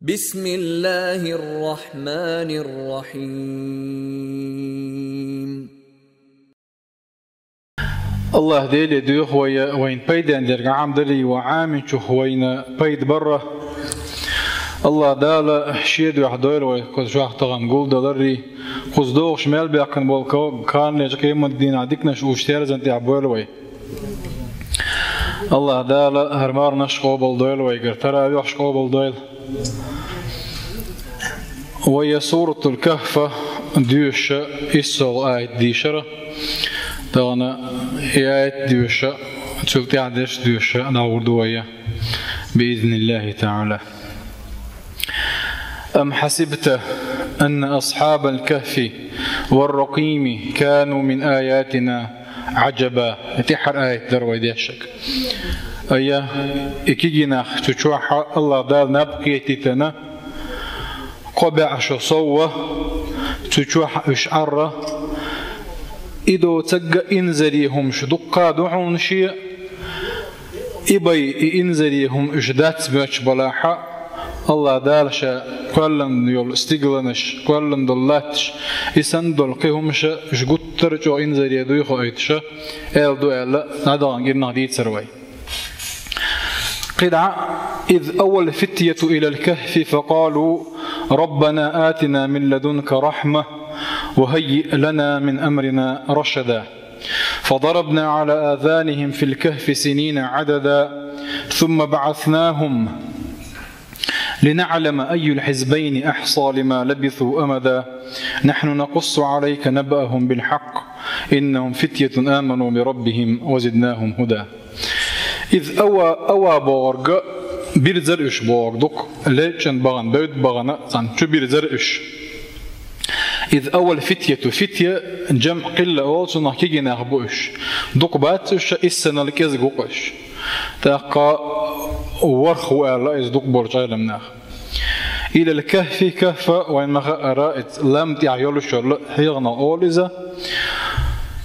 بسم الله الرحمن الرحيم. الله ديلي دوخ وين بيدان درجة عام دري وعامن شو وين بيد برا الله دال شيد وحدويل وكذا شو أحتقن قول دلري خذ شمال بيكن بالكو كان يجي من الدين عديكنا شو اشتهر زنتي عبويل وي الله دال هرمار نشقو بالدويل ويقرترا بيحشقو بالدويل وهي سورة الكهف ديوش إسول آية ديشرة دانا آية ديوش تلتي عدش ديوش ناوردوية بإذن الله تعالى. أم حسبت أن أصحاب الكهف والرقيم كانوا من آياتنا عجبا تحر آية دروي ديشك أيه إكيجينا تشوح الله دال نبقي تتنا قبع شو صوة تشوح إشعر إدو تجا إنزليهم شدقا دعون شيء إبي إنزليهم إجدات بيش بلاحة الله دالش كلن يول استقلنش كلن دلاتش يسندل قيهمش جقط ترجو إنزلي دويخو إيتش دو إلا نادان جينا ديت سروي قدع إذ أول فتية إلى الكهف فقالوا ربنا آتنا من لدنك رحمة وهيئ لنا من أمرنا رشدا فضربنا على آذانهم في الكهف سنين عددا ثم بعثناهم لنعلم أي الحزبين أحصى لما لبثوا أمدا نحن نقص عليك نبأهم بالحق إنهم فتية آمنوا بربهم وزدناهم هدى إذ أوى بورغ بيرزر إش بورغ دوك ليشن بغن بيت بغن عن شو بيرزر إش إذ أول فتية جمع قلة أول سنة كيجي نخبوش دوك بات إش السنة لكيز قوقش تلقى ورخو الله إز دوك برجع لمناخ إلى الكهف كهف وين ما رأيت لم تعيلش حيغنا أول إذا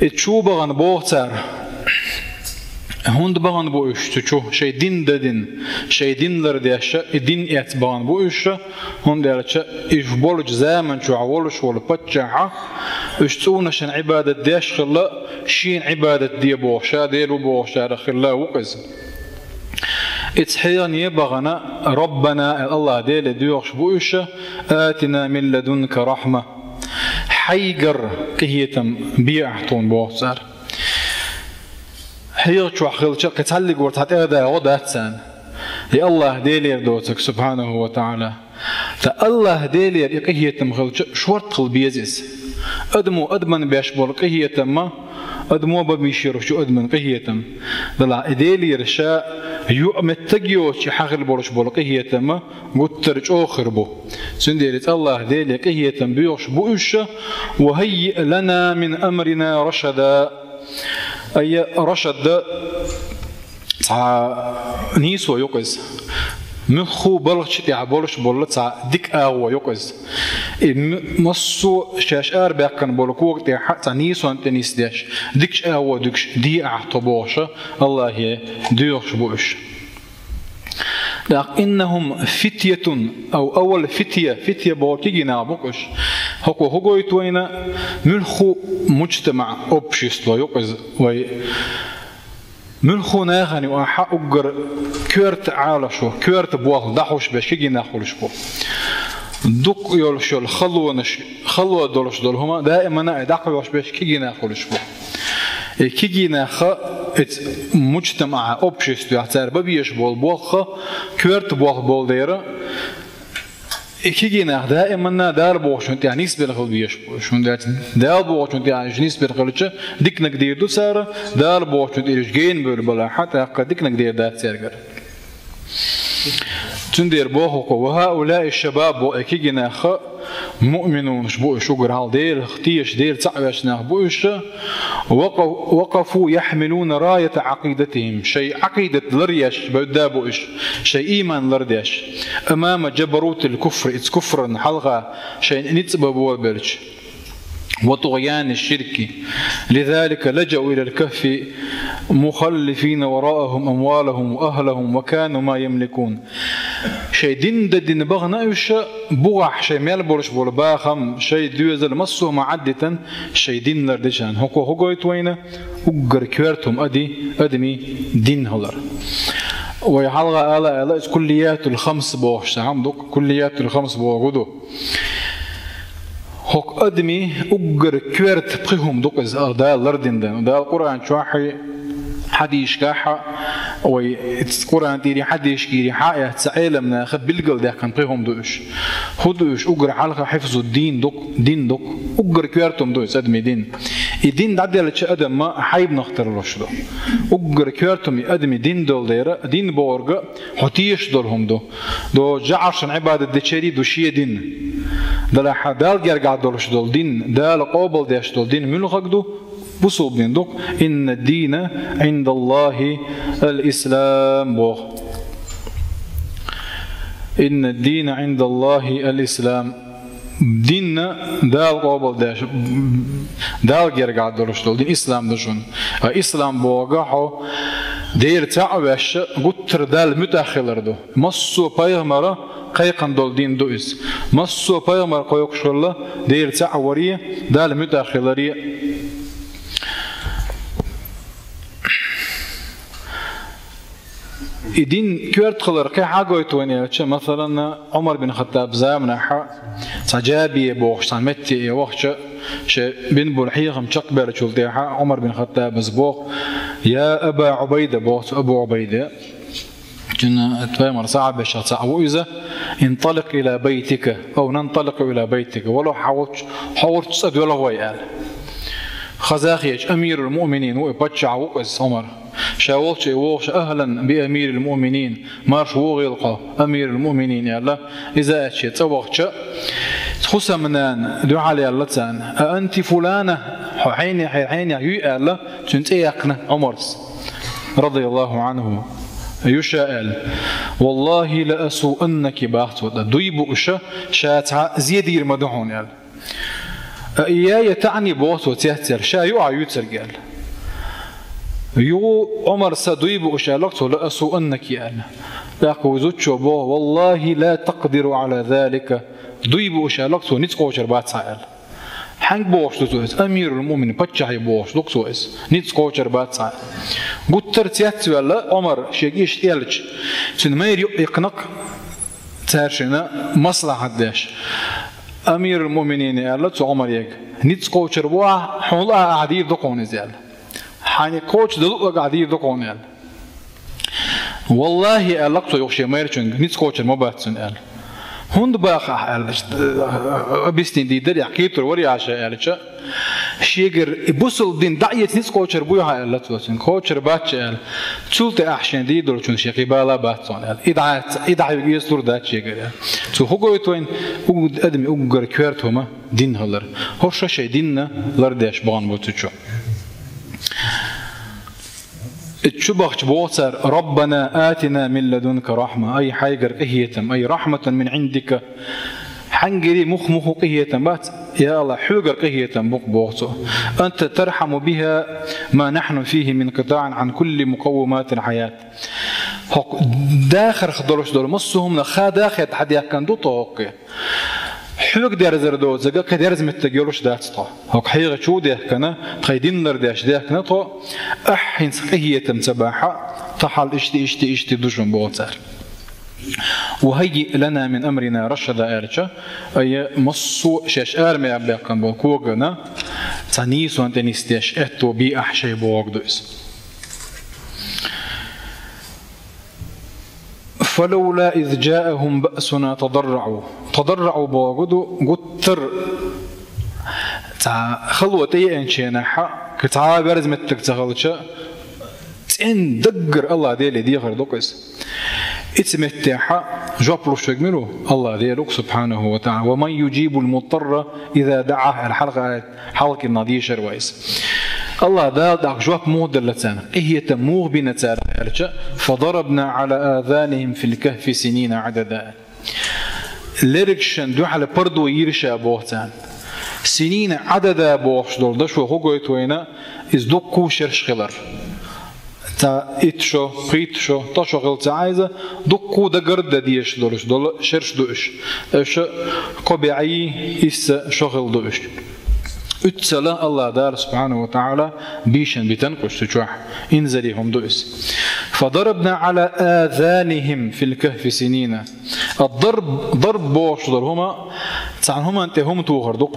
تشوف بغن بوتر هند بغن بوش تشو شيء دين ددين شيء دين لرديش دين إت بغن بوش هند يرتش إيش بولج زمن شو عولش ولا بتشعة إيش تسوون عشان عبادة ديش خلا شين عبادة دي بوشة ديلو بوشة خلا وقز إتحيان يبغنا ربنا الله ديل ديوش بوش آتنا من لدنك رحمة حيقر كهيتم بيعطون بوصار حيغ شو خلش قتلق ورتحت هذا وداتسان يا الله ديلير دوتك سبحانه وتعالى فالله ديلير يقهيتم خلش شورت خل بيزيس أدمن بيشبر قهيتم أدمو بميشير شو أدمن قهيتم دلا ديلير شاء يؤمن تجيو شي حقل برش بلقيتم قترج آخر بو سنديرت الله ديلير قهيتم بيوش بوش وهيئ لنا من أمرنا رشدا أي رشد نيسو يقز مخو بلغش تعبولش بولت ديك أهو يقز مصو شاش أربعكن بولكوك تحت نيسو أنت نيس داش ديكش أهو ديكش دي أعتبوش الله هي ديوش بوش إنهم فتية أو أول فتية بوكي نابوكش هو يتوينا ملخو مجتمع أبشيستو يقز وي ملخو ناغني وحق أجر كيرت عالشو كيرت بوال دحوش بشكي ناخولش بو دوك يولش خلوة دولش دول هما دائما دحوش بشكي ناخولش بو كيجي ناخ مجتمع أبشيستو يعتبر ببيش بول كيرت بول ديرة إكيجينا دائما دار بوشنت يعني نسبة الخلبيش بوشنت دار بوشنت يعني نسبة الخلبيش ديك نقدر دو سارة دار بوشنت إيش جين بلا حتى ديك نقدر دات سيرجر تندير بوخو وهؤلاء الشباب وإكيجينا خ مؤمنون شبو شجر هال دير اختيش دير تعبش نخبوش وقفوا يحملون راية عقيدتهم شيء عقيدة لريش بدابوش شيء إيمان لرديش أمام جبروت الكفر كفرا حلقة شيء نتسبب بلش وطغيان الشرك لذلك لجأوا إلى الكهف مخلفين وراءهم أموالهم وأهلهم وكانوا ما يملكون شيء دين بغنا وش بوح شيء مال بولش بول باخم شيء دوزل مصو معدة شيء دين لردشان هو يتوينا وقر كيرتهم أدمي دين هلر ويحلق آلا كليات الخمس بوش عمدك كليات الخمس بوغدو هوك أدمي أجر كورت بخهم دقز أردا لردين ده القرآن شاحي حديش كاحة والقرآن تيري حديش كيري حاية تعلم من خب بالجل ده كان بخهم دوش هدوش أجر حلقة حفظ الدين دق أجر كورتهم دوش أدمي دين الدين ده على شيء أدم ما حيب نختار رشده أجر كورتهم أدمي دين دول ديرة دين بورجا حتيش دولهم دو جعشان عبادة دشري دوشية دين دل حدال جرجع دولش دول دين دل قابل داش دول دين ملو خقدو بصوب دين دوك إن الدين عند الله الإسلام بوه إن الدين عند الله الإسلام دين دال قابل داش دال جرجع دولش دول دين إسلام دشون إسلام بوجاحه دير تعبش قطر دال متأخر دو مصو بايغمرة قيقن دول دين دوئس مصو بايغمر قيوك شغله دير تعورية دال متأخرية الدين كيرت خلر كي حاجة يتواني مثلا عمر بن الخطاب زامنا حا تجابي بوخش سامتي وخش بن بولحيخ مشقبر شلتي حا عمر بن الخطاب زبوخ يا أبا عبيدة بوخ أبو عبيدة كنا تفهم صعب الشخص وإذا انطلق إلى بيتك أو ننطلق إلى بيتك ولو حاولت تصد ولا هو يقال خزاخيج أمير المؤمنين وإبتشع وقز عمر شاولت ووش أهلا بأمير المؤمنين مارش وغلقة أمير المؤمنين يا الله إذا أتشيت أوغتش خسمنان دعا لي الله تان أنت فلانة حيني يا الله كنت إيقنا عمرس رضي الله عنه يشاءل والله لأسوءنك باختوت دويب أشا شاتها زيدير مدهون يال إياي تعني بوتو تيهتر شا يوتر قال يو عمر سدويب أشا لقتو لأسوءنك يال لأكو زوجو بو والله لا تقدر على ذلك دويب أشا لقتو نتقو شربات سائل حنك بوش دوتوز أمير المؤمنين بتشحي بوش دوتوز نتقو شربات سائل قلت ترتيات ولا عمر شيقيش تيالج سن ما يقنق تارشنا مصلحة داش أمير المؤمنين قال له عمر يق نتقو شربوا حولا عديد دقون زيال حاني كوتش دلوق عديد دقون يال والله قال لك يوشي ميرشن نتقو شرب مباتسن قال هند باخ بيستين دي دري حكيتر وري عشاء قال شيجر بوصل دين دعيت نيس كوتشر بويها قال لتوسن كوتشر باتش قال تشولت احشن دي دولشون شيقي بالا باتون قال ادعي يسور دات شيجر تو هوغو توين ادمي اوغر كيرتهما دين هلر هوش شي ديننا لرداش بان بوتشو اتشبخ بوتر ربنا آتنا من لدنك رحمة أي حيجر قهيتم أي رحمة من عندك حنجري مخ قهيتم بات يا الله حجر قهيتم بوتو أنت ترحم بها ما نحن فيه من قطاع عن كل مقومات الحياة داخل خضروش دول مصهم نخا داخل حد يكن دو طوق حوق دار زردو زقا كدارز متجولش داتطا هوك حيغه شو ده كنا قيدين لرداش ده كنا تو احين سقيه تمسباحه طحل اشتي دجن بوتر وهيئ لنا من امرنا رشدا ارجا اي مصو شاش ارمي ابقن بوكوغنا تنيس وانتنيستيش اتو بي احشي بوغدوس فلولا إذ جاءهم بأسنا تضرعوا بوجودوا قتر خلوتي إنشينا حق كتعا برز متك تخلشة إن دقر الله ديلي دي غير دوكس اتمتع جابلو شجملو الله ديلك سبحانه وتعالى ومن يجيب المضطر إذا دعاه الحلقة حلقة النضيشة روايس الله داك جواب مودلتان هي تموغ بنتار فضربنا على آذانهم في الكهف سنين عددا ليركشن دو على بردو يرشا بوتان سنين عددا بوش دول دشو هوغويت وينا از دوكو شرش خلر تا إتشو قيتشو تشغل تعايزة دقو دقرد ديش دولش دول شرش دوش إيش قبيعي إس شغل دوش اتسلا الله دار سبحانه وتعالى بيشن بتنقش تجوح انزليهم دوس فضربنا على آذانهم في الكهف سنين ضرب بوش هما تسعن هما انت هم توغردق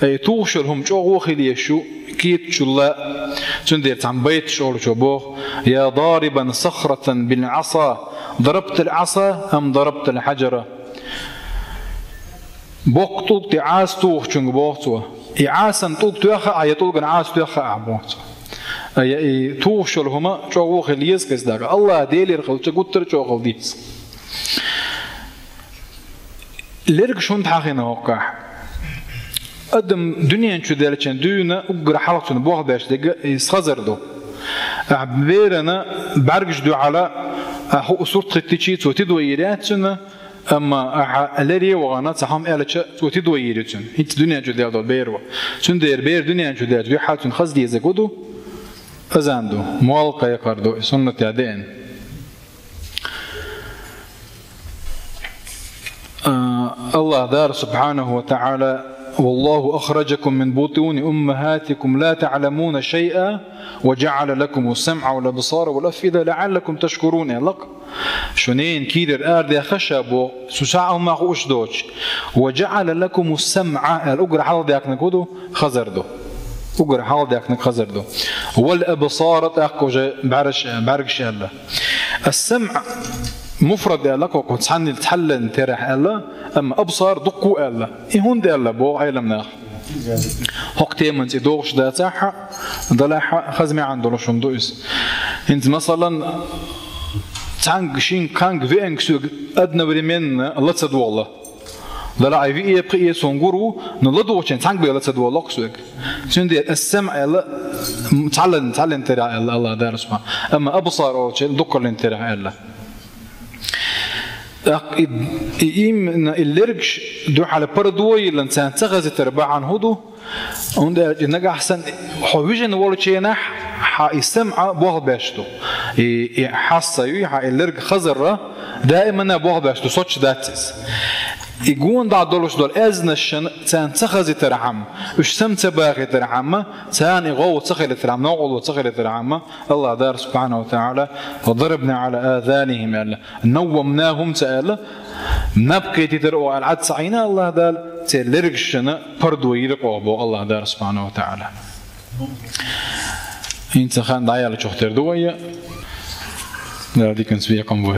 اي توغشل هم جو خليشو كيت شلا تندير تعم بيت شغل شبوخ يا ضاربا صخرة بالعصا ضربت العصا أم ضربت الحجرة بوق توق تعاس توغ شنق بوغتوا إعاسا توق تيخا أي توق نعاس تيخا أعبوغتوا أي توغشل هما جو خليز كسداك الله ديلي رخل تقوتر جو خلديز ليرك شون تحاخينا وقع أدم دنيا شو دالتشان دونا أقرأ حلقة بوغ باش دقا يسخزردو عبيرنا بعرقش دو على أخو أسورة ختيشيت وتدو إيراتنا أما ألري وغانا تحام ألتش وتدو إيراتنا هيت دنيا شو دالتو بيروا شون دير بير دنيا شو دالتو بيحالتون خز دي زكودو أزاندو موالقا يقردو سنة تعدين الله دار سبحانه وتعالى والله أخرجكم من بطون أمهاتكم لا تعلمون شيئا وجعل لكم السمع والأبصار والأفئدة لعلكم تشكرون لك شنين كيدر آرد خشبو سساعه ما خوش دوش وجعل لكم السمع الأجر حال ديك نكودو خزردو أجر حال ديك نخزردو والأبصار تأكل بعرش الله السمع مفرد الله وكتحني تحلن ترح الله أما أبصار دقوا الله إهون دي الله بو عيلمنا هقتي من تدوغش دا تاحا دلاحا خزمي عندو لشون دويس انت مثلا تانك شين كانك في انكسوك أدنى بريمين الله تسدو الله دلا عي في إيه بقية سونغورو نلدو وشين تانك بي الله تسدو الله كسوك شون دي السمع الله تعلن ترح الله دار اسمه أما أبصار أو شين دقوا لين ترح الله إيم الليرجش دو على بردوي لنسان تغز تربعان هدو عند نجح أحسن حويجن ولا شيء نح حيستمع بوه باشتو حاسة يوحى الليرج خزرة دائما بوه باشتو صوتش داتس يقول دا دولش دول أزنشن تان تخزي ترحم وش سم تباغي ترحمه تان يغو تخيل ترحم نوعو تخيل ترحمه الله دار سبحانه وتعالى وضربنا على آذانهم الله نومناهم تألا نبقي تدروا على العد سعينا الله دال تلرقشنا بردو يرقوا بو الله دار سبحانه وتعالى انت خان دعيا لشوختر دوية لا دي كنسبية قنبوه